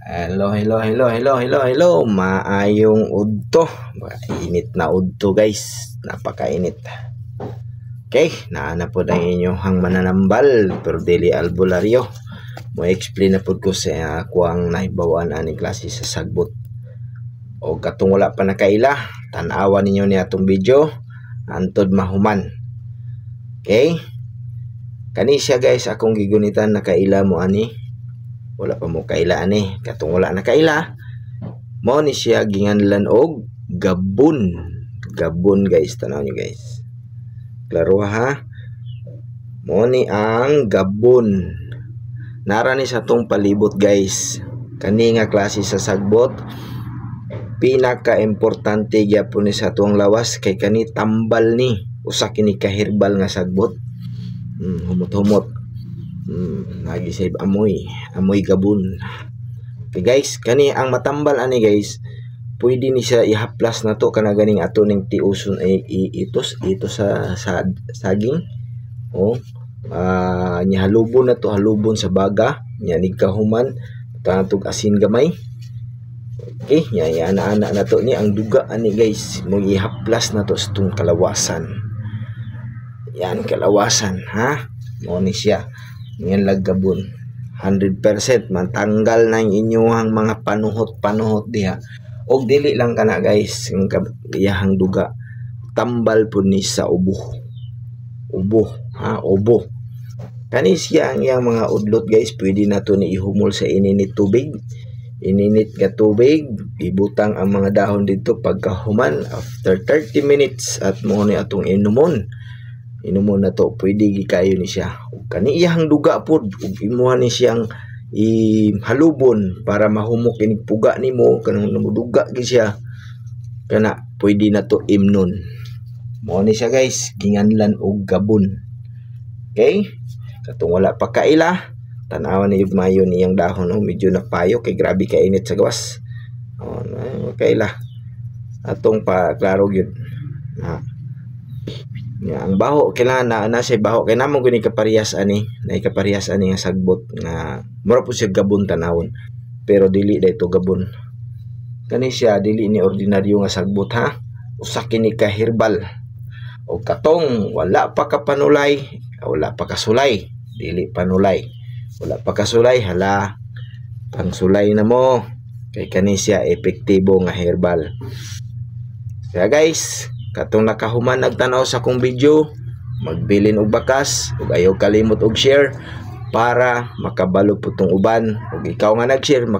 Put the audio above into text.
Hello. Maayong udto. Init na udto guys. Napakainit. Okay, naana po na inyong mananambal pero dili albularyo. Mo explain na po ko sa ako ang nahibawan ani klase sa sagbot. O katong wala pa nakaila, tan-awan ninyo ni atong video antod mahuman. Okay? Kani siya guys akong gigunitan nakaila mo ani. Wala pa mo kaila ani. Katong wala nakaila, mo ni siya ginganlan og gabon. Gabon guys, tanaw niyo guys. Klaro ha? Mo ni ang gabon. Nara ni sa tong palibot guys. Kani nga klase sa sagbot, pinaka-importante gyapon ni sa tuang lawas kay kani tambal ni. Usa kini ka herbal nga sagbot. Humot-humot. Lagi sa amoy gabon. Okay guys, kani ang matambal ani guys, pwede ni siya ihaplas na to kana ganing ato ning tiuson ay itos sa saging. Nya halubon na to, halubon sa baga, nya nigkahuman tanatog asin gamay. Okay, nya ana na to ni ang duga ani guys, mo ihaplas na to sa tung kalawasan. Yan kalawasan ha. Mo ni siya ngayon laggabon 100% mantanggal na yung inyong mga panuhot diha. Og dili lang kana guys ang iyahang duga, tambal po ni sa ubo ha, ubo. Kani siya ang iyang mga udlot guys, pwede na to ni ihumol sa ininit nga tubig, ibutang ang mga dahon dito pagkahuman after 30 minutes at mo ni atong inumon na to, pwede gikayo ni siya. Kani iyang duga pod ug imuha ni siyang halubon para mahumok inig puga nimo kanang namuduga gi siya, kana pwede na to imnon. Mo ni siya guys, ginganlan og gabon. Okay, katong wala pa kaila, tan-awan ni mayo niyang dahon medyo napayo kay grabe ka init sa gawas. Kaila atong pa klaro gyud ang baho kailangan na say baho kay namo gani kaparehas ani nga sagbot nga mura po siya gabon tanawon pero dili dayto gabon. Kani siya dili ni ordinaryo nga sagbot ha, usa kini ka herbal. O katong wala pa ka panulay, wala pa ka sulay, dili panulay, wala pa ka sulay, hala pang sulay na mo kay kani siya epektibo nga herbal. Kaya guys, katong nakahuman nagtanaw sa akong video, magbilin og bakas ug ayaw kalimot og share para makabalo putong uban ug ikaw nga nag-share